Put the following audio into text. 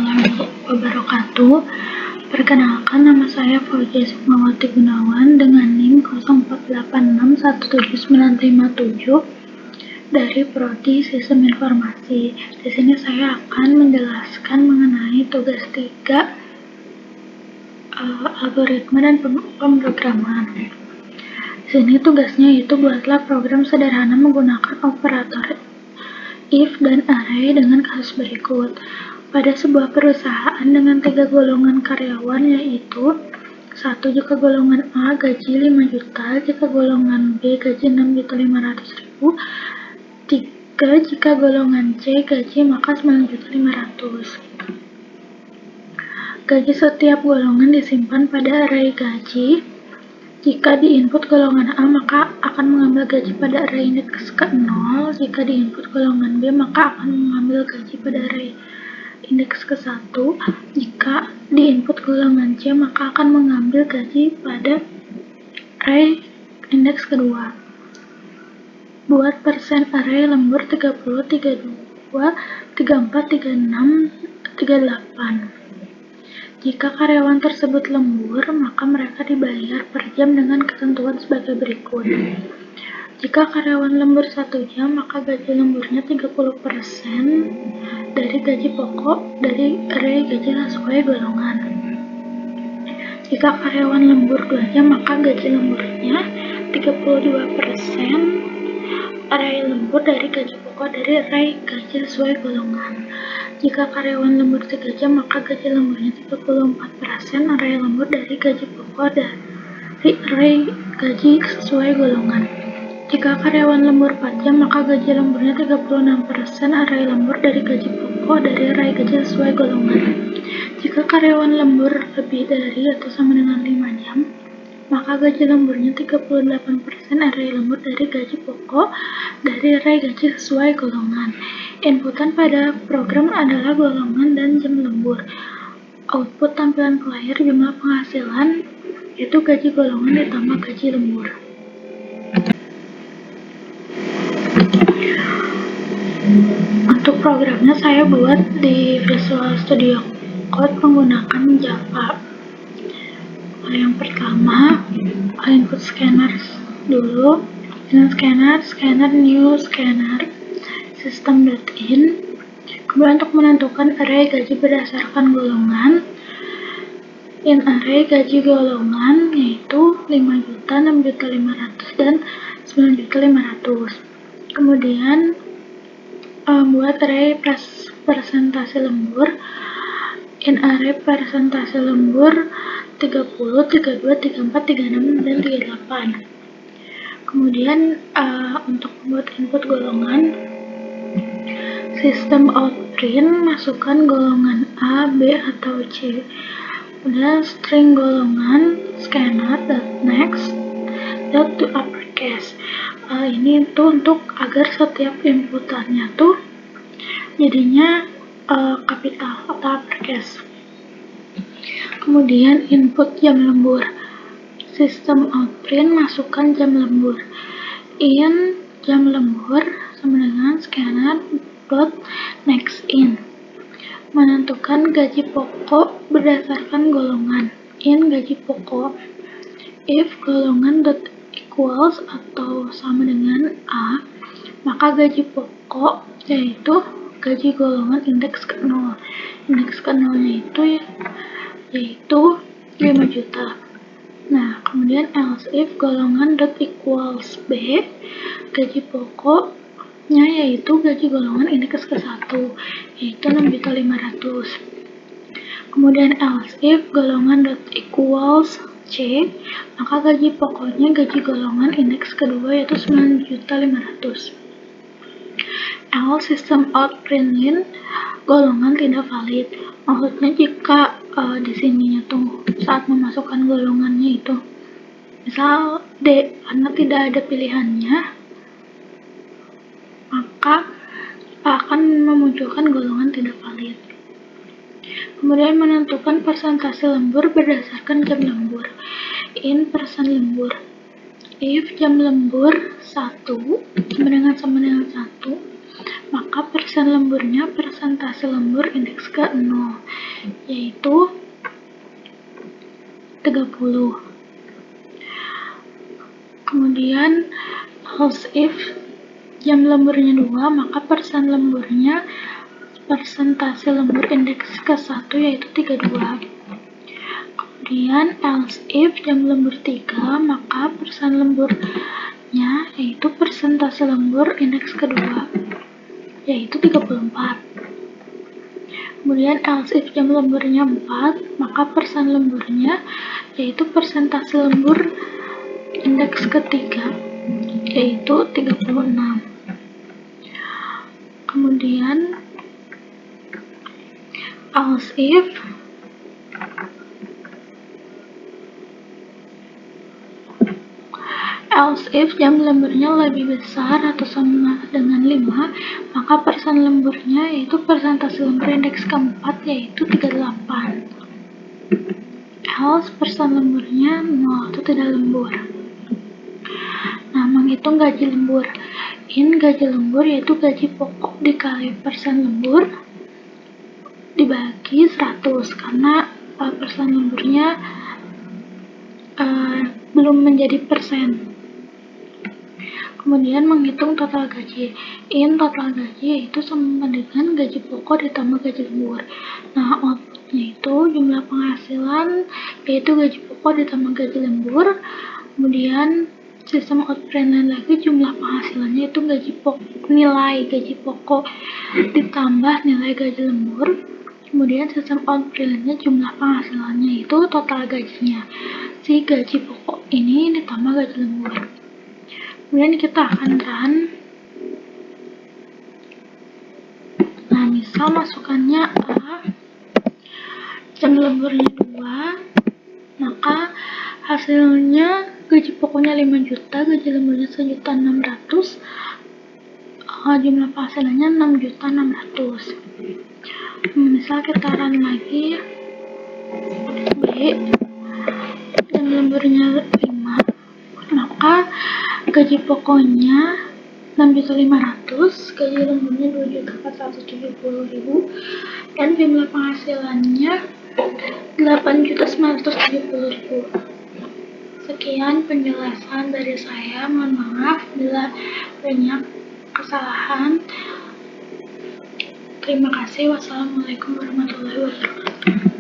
warahmatullahi wabarakatuh. Perkenalkan, nama saya Fauzia Sukmawati Gunawan dengan NIM 0486179557 dari Prodi Sistem Informasi. Di sini saya akan menjelaskan mengenai tugas 3 algoritma dan pemrograman. Di sini tugasnya itu buatlah program sederhana menggunakan operator if dan array dengan kasus berikut. Pada sebuah perusahaan dengan 3 golongan karyawan, yaitu 1 jika golongan A gaji 5 juta, jika golongan B gaji 6.500.000, 3 jika golongan C gaji maka 9.500.000. Gaji setiap golongan disimpan pada array gaji. Jika di input golongan A, maka akan mengambil gaji pada array indeks ke-0. Jika di input golongan B, maka akan mengambil gaji pada array indeks ke-1. Jika di input golongan C, maka akan mengambil gaji pada array indeks kedua. Buat persen array lembur 30, 32, 34, 36, 38. Jika karyawan tersebut lembur, maka mereka dibayar per jam dengan ketentuan sebagai berikut. Jika karyawan lembur 1 jam, maka gaji lemburnya 30% dari gaji pokok dari array gaji sesuai golongan. Jika karyawan lembur 2 jam, maka gaji lemburnya 32% array lembur dari gaji pokok dari array gaji sesuai golongan. Jika karyawan lembur 3 jam, maka gaji lemburnya 34% array lembur dari gaji pokok dari array gaji sesuai golongan. Jika karyawan lembur 4 jam, maka gaji lemburnya 36% array lembur dari gaji pokok dari array gaji sesuai golongan. Jika karyawan lembur lebih dari atau sama dengan 5 jam, maka gaji lemburnya 38% array lembur dari gaji pokok dari array gaji sesuai golongan. Inputan pada program adalah golongan dan jam lembur. Output tampilan ke layar jumlah penghasilan, yaitu gaji golongan ditambah gaji lembur. Untuk programnya saya buat di Visual Studio Code menggunakan Java. Yang pertama, input scanner dulu. Dengan scanner new scanner system.in. Kemudian untuk menentukan array gaji berdasarkan golongan, in array gaji golongan yaitu 5 juta, 6.500.000 dan 9.500.000. Kemudian buat array persentase lembur, in array persentase lembur 30, 32, 34, 36 dan 38. Kemudian untuk membuat input golongan, sistem out print, masukkan golongan A, B, atau C. Kemudian string golongan scanner.next to uppercase. Ini tuh untuk agar setiap inputannya tuh jadinya kapital atau uppercase. Kemudian input jam lembur, sistem out print, masukkan jam lembur. In jam lembur sama dengan scanner.next in. Menentukan gaji pokok berdasarkan golongan. In gaji pokok. If golongan equals atau sama dengan A, maka gaji pokok yaitu gaji golongan indeks ke-0. Indeks ke-0 yaitu 5 juta. Nah, kemudian else if golongan equals B, gaji pokoknya yaitu gaji golongan indeks ke-1, yaitu 6.500.000. Kemudian else if golongan equals C, maka gaji pokoknya gaji golongan indeks kedua yaitu 9.500.000. Else system out println golongan tidak valid. Maksudnya jika di sininya tuh saat memasukkan golongannya itu misal D karena tidak ada pilihannya, maka akan memunculkan golongan tidak valid. Kemudian menentukan persentase lembur berdasarkan jam lembur. In persen lembur. If jam lembur 1 sama dengan 1, maka persen lemburnya persentase lembur indeks ke 0, yaitu 30. Kemudian else if jam lemburnya 2, maka persen lemburnya persentase lembur indeks ke 1, yaitu 32. Kemudian else if jam lembur 3, maka persen lemburnya yaitu persentase lembur indeks kedua, yaitu 34. Kemudian else if jam lemburnya 4, maka persen lemburnya yaitu persentase lembur indeks ketiga, yaitu 36. Kemudian else if jam lemburnya lebih besar atau sama dengan 5, maka persen lemburnya yaitu persentase lembur indeks keempat, yaitu 38. Else persen lemburnya 0 atau tidak lembur. Nah, menghitung gaji lembur. Gaji lembur yaitu gaji pokok dikali persen lembur dibagi 100, karena persen lemburnya belum menjadi persen. Kemudian menghitung total gaji. Total gaji yaitu sama dengan gaji pokok ditambah gaji lembur. Nah, outputnya itu jumlah penghasilan yaitu gaji pokok ditambah gaji lembur. Kemudian sistem output lagi jumlah penghasilannya itu nilai gaji pokok ditambah nilai gaji lembur. Kemudian sistem output-nya jumlah penghasilannya itu total gajinya. Si gaji pokok ini ditambah gaji lembur. Kemudian kita akan run. Nah, misal masukannya A, jam lemburnya 2, maka hasilnya gaji pokoknya 5 juta, gaji lemburnya 1.600.000, jumlah penghasilannya 6.600.000. Misal kita run lagi. B, jam lemburnya 5, maka gaji pokoknya 6.500.000, gaji lemburnya 2.470.000, dan jumlah penghasilannya 8.970.000. Sekian penjelasan dari saya. Mohon maaf bila banyak kesalahan. Terima kasih. Wassalamualaikum warahmatullahi wabarakatuh.